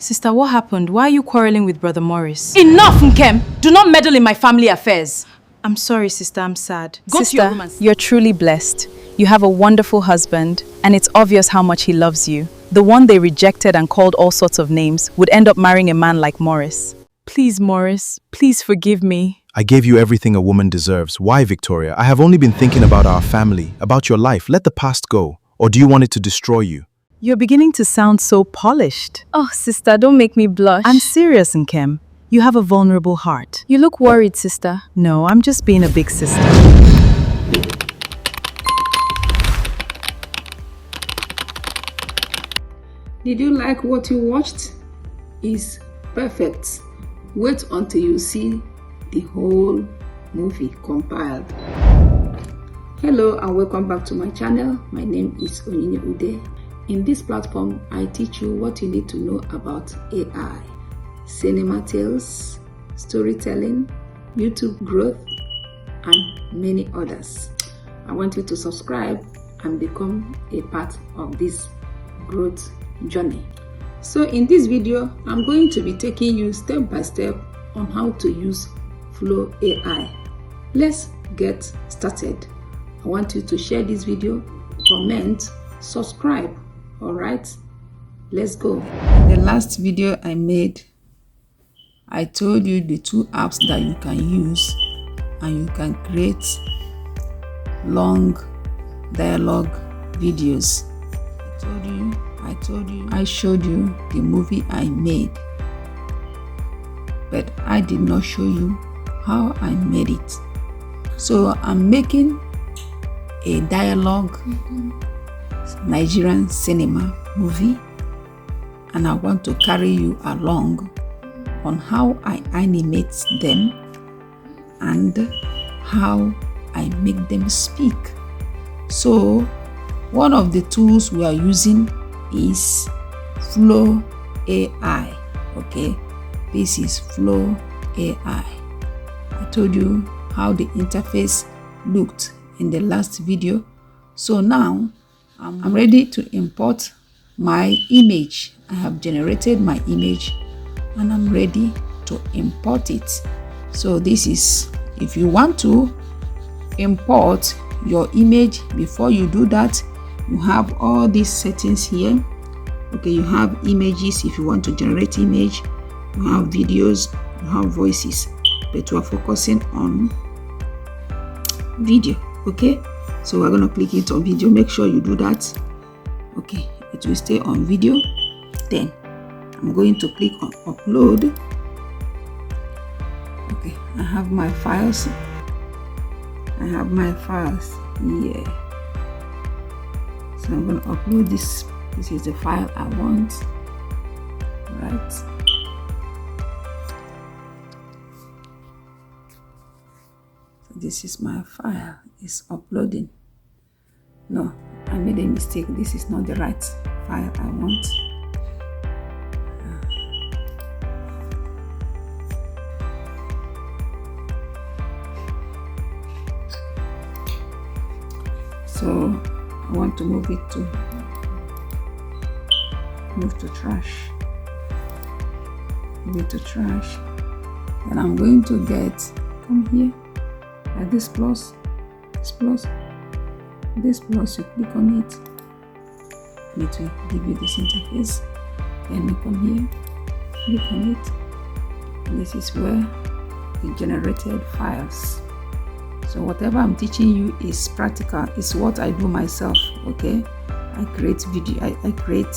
Sister, what happened? Why are you quarreling with Brother Morris? Enough, Nkem! Do not meddle in my family affairs. I'm sorry, sister, I'm sad. Go to your room and... You're truly blessed. You have a wonderful husband, and it's obvious how much he loves you. The one they rejected and called all sorts of names would end up marrying a man like Morris. Please, Morris, please forgive me. I gave you everything a woman deserves. Why, Victoria? I have only been thinking about our family, about your life. Let the past go. Or do you want it to destroy you? You're beginning to sound so polished. Oh, sister, don't make me blush. I'm serious, Nkem. You have a vulnerable heart. You look worried, sister. No, I'm just being a big sister. Did you like what you watched? It's perfect. Wait until you see the whole movie compiled. Hello and welcome back to my channel. My name is Onyinye Ude. In this platform, I teach you what you need to know about AI, cinema tales, storytelling, YouTube growth, and many others. I want you to subscribe and become a part of this growth journey. So in this video, I'm going to be taking you step by step on how to use Flow AI. Let's get started. I want you to share this video, comment, subscribe. All right, let's go. In the last video I made, I told you the two apps that you can use and you can create long dialogue videos. I showed you the movie I made, but I did not show you how I made it. So I'm making a dialogue Nigerian cinema movie, and I want to carry you along on how I animate them and how I make them speak. So one of the tools we are using is Flow AI. Okay, this is Flow AI. I told you how the interface looked in the last video. So now I'm ready to import my image. I have generated my image and I'm ready to import it. So this is, if you want to import your image, before you do that, you have all these settings here. Okay, you have images if you want to generate image, you have videos, you have voices, but we are focusing on video. Okay, so we're going to click it on video. Make sure you do that. Okay, it will stay on video. Then I'm going to click on upload. Okay, I have my files. Yeah. So I'm going to upload this. This is the file I want. Right. So this is my file. It's uploading. No, I made a mistake. This is not the right file I want. So I want to move to trash. Move it to trash. Then I'm going to come here at this plus, you click on it. It will give you this interface. Then you come here, click on it. And this is where the generated files. So whatever I'm teaching you is practical. It's what I do myself. Okay, I create video. I create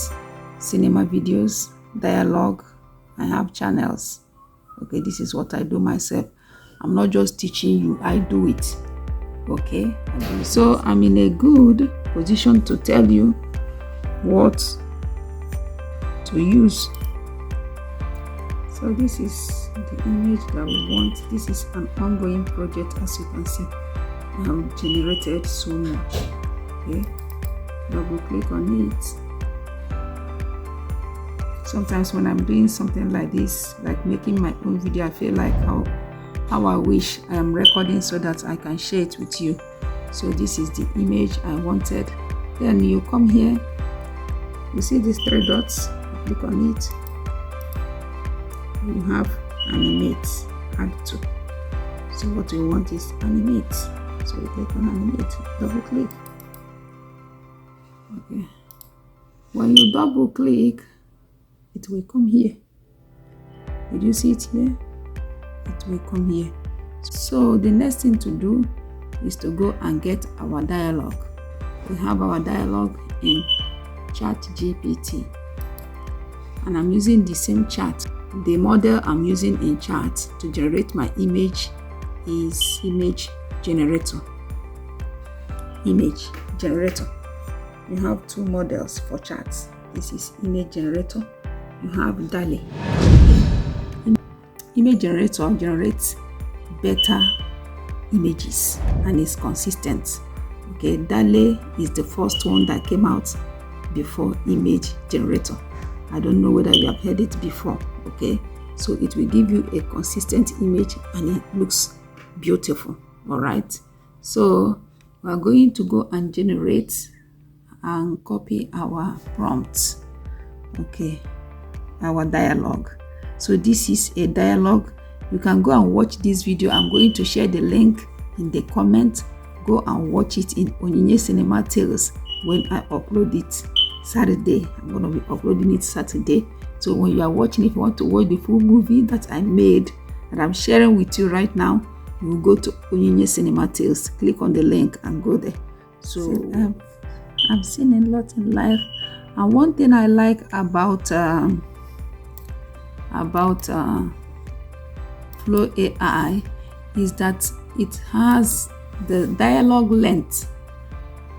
cinema videos, dialogue. I have channels. Okay, this is what I do myself. I'm not just teaching you. I do it. Okay, I do it. So I'm in a good position to tell you what to use. So this is the image that we want. This is an ongoing project, as you can see. I have generated so much. Okay, double click on it. Sometimes when I'm doing something like this, like making my own video, I feel like how I wish I am recording so that I can share it with you. So this is the image I wanted. Then you come here, you see these three dots, click on it, You have animate, add to. So what we want is animate. So we click on animate, double click. Okay. When you double click, it will come here. Did you see it here? It will come here. So the next thing to do is to go and get our dialogue. We have our dialogue in ChatGPT, and I'm using the same chat. The model I'm using in chat to generate my image is image generator. Image generator. You have two models for chats. This is image generator. You have DALL-E. Image generator generates better images and is consistent. Okay, DALL-E is the first one that came out before image generator. I don't know whether you have heard it before. Okay, so it will give you a consistent image and it looks beautiful. All right, so we are going to go and generate and copy our prompt. Okay, our dialogue. So this is a dialogue. You can go and watch this video. I'm going to share the link in the comment. Go and watch it in Onyinye Cinema Tales when I upload it Saturday. I'm going to be uploading it Saturday. So when you are watching, if you want to watch the full movie that I made, that I'm sharing with you right now, you will go to Onyinye Cinema Tales. Click on the link and go there. So I've seen a lot in life. And one thing I like about Flow AI is that it has the dialogue length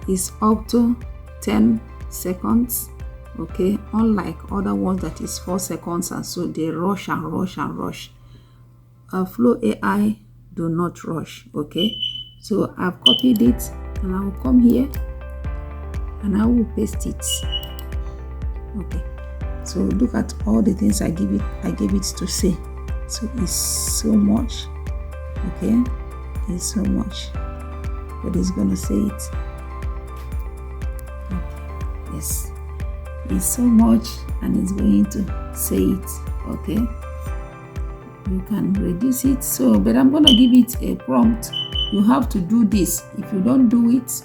is up to 10 seconds. Okay, unlike other ones that is 4 seconds, and so they rush and rush and rush. Flow AI do not rush. Okay, so I've copied it and I will come here and I will paste it. Okay, so look at all the things I gave it to say. So it's so much. Okay, it's so much, but it's gonna say it. Okay. Yes, it's so much and it's going to say it. Okay, you can reduce it. So but I'm gonna give it a prompt. You have to do this. If you don't do it,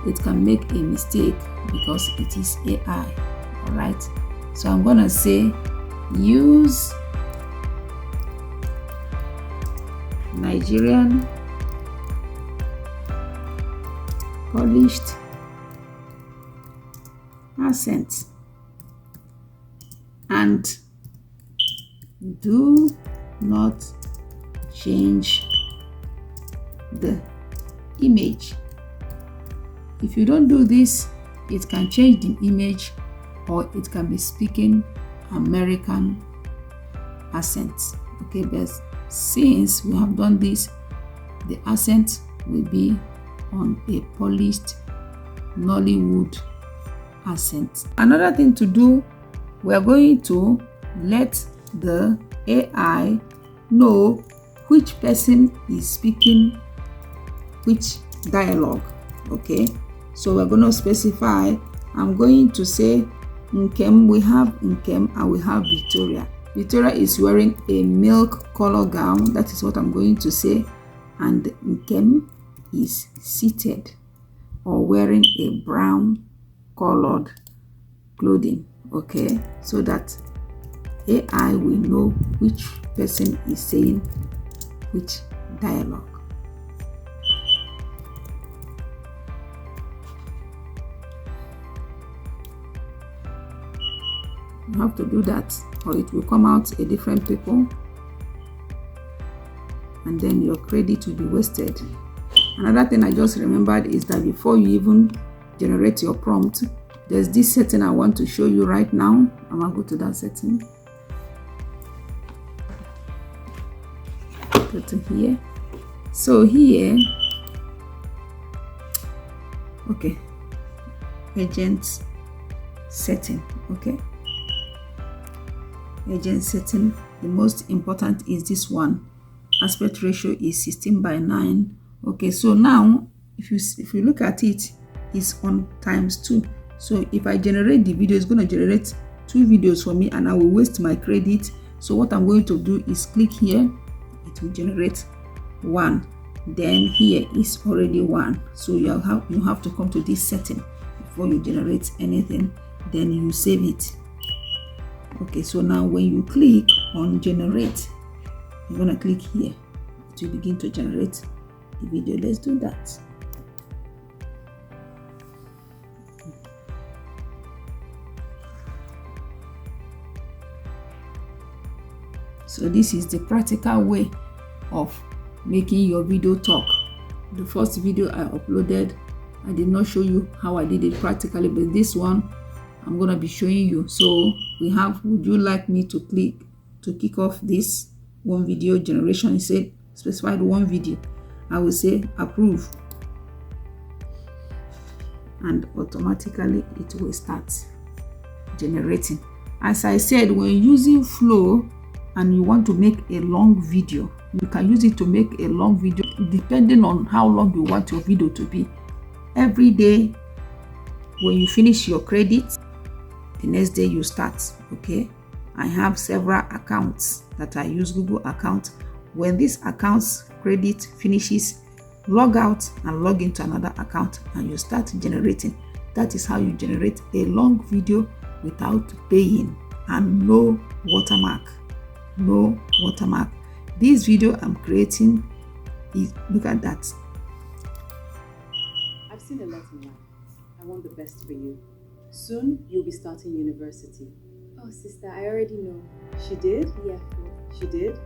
it can make a mistake because it is AI. All right, so I'm gonna say use Nigerian polished accent and do not change the image. If you don't do this, it can change the image or it can be speaking American accent. Okay, but since we have done this, the accent will be on a polished Nollywood accent. Another thing to do, we are going to let the AI know which person is speaking which dialogue. Okay, so we're going to specify. I'm going to say Nkem, we have Nkem and we have Victoria. Victoria is wearing a milk color gown. That is what I'm going to say. And Nkem is seated or wearing a brown colored clothing. Okay, so that AI will know which person is saying which dialogue. You have to do that or it will come out a different people and then your credit will be wasted. Another thing I just remembered is that before you even generate your prompt, there's this setting I want to show you right now. I'm gonna go to that setting. Go to here. So here, okay, agent setting. Okay, agent setting, the most important is this one. Aspect ratio is 16:9. Okay, so now if you look at it, it's on ×2. So if I generate the video, it's going to generate 2 videos for me and I will waste my credit. So what I'm going to do is click here. It will generate 1. Then here is already 1. So you have to come to this setting before you generate anything. Then you save it. Okay, so now when you click on generate, you're gonna click here to begin to generate the video. Let's do that. So this is the practical way of making your video talk. The first video I uploaded, I did not show you how I did it practically, but this one I'm gonna be showing you. So we have, would you like me to kick off this one video generation? It said specified 1 video. I will say approve, and automatically it will start generating. As I said, when using Flow and you want to make a long video, you can use it to make a long video depending on how long you want your video to be. Every day when you finish your credit, the next day you start. Okay, I have several accounts that I use, Google account. When this account's credit finishes, log out and log into another account and you start generating. That is how you generate a long video without paying, and no watermark. No watermark. This video I'm creating is, look at that. I've seen a lot in life. I want the best for you. Soon you'll be starting university. Oh, sister, I already know. She did? Yeah. She did?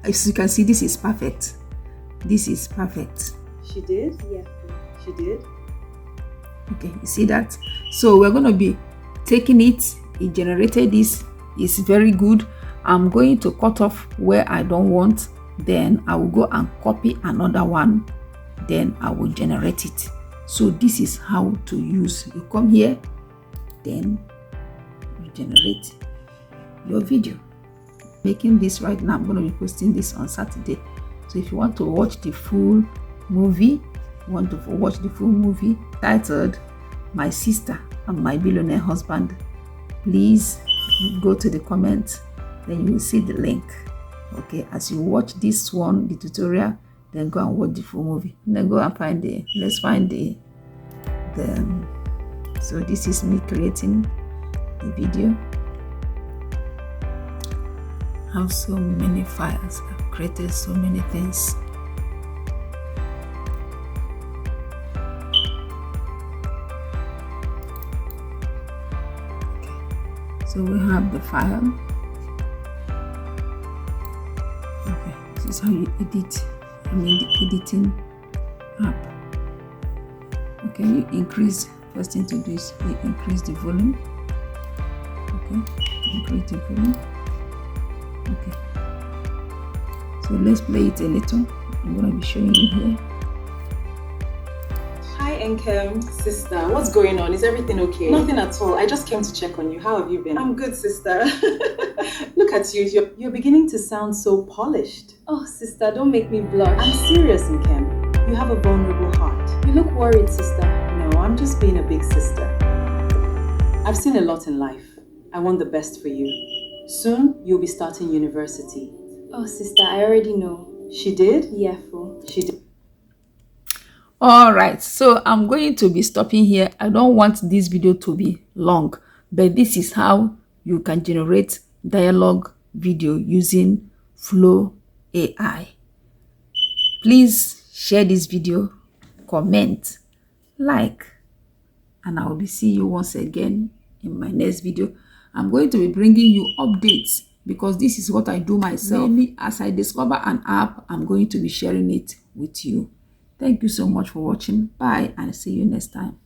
As you can see, this is perfect. This is perfect. She did? Yeah. She did? Okay, you see that? So we're going to be taking it. It generated this. It's very good. I'm going to cut off where I don't want. Then I will go and copy another one. Then I will generate it. So this is how to use. You come here, then you generate your video. Making this right now. I'm going to be posting this on Saturday. So if you want to watch the full movie, titled My Sister and My Billionaire Husband, please go to the comments, then you will see the link. Okay, as you watch this one, the tutorial, then go and watch the full movie. And then go and find let's find the so this is me creating the video. I have so many files. I've created so many things. So we have the file. Okay, this is how you edit. The editing app. Okay, you increase. First thing to do is you increase the volume. Okay, increase the volume. Okay. So let's play it a little. I'm gonna be showing you here. Hi Nkem, sister. What's going on? Is everything okay? Nothing at all. I just came to check on you. How have you been? I'm good, sister. Look at you. You're beginning to sound so polished. Oh, sister, don't make me blush. I'm serious, Nkem. You have a vulnerable heart. You look worried, sister. No, I'm just being a big sister. I've seen a lot in life. I want the best for you. Soon, you'll be starting university. Oh, sister, I already know. She did? Yeah, fool. She did. All right, so I'm going to be stopping here. I don't want this video to be long, but this is how you can generate dialogue video using Flow AI. Please share this video, comment, like, and I will be seeing you once again in my next video. I'm going to be bringing you updates because this is what I do myself. Maybe as I discover an app, I'm going to be sharing it with you. Thank you so much for watching. Bye, and see you next time.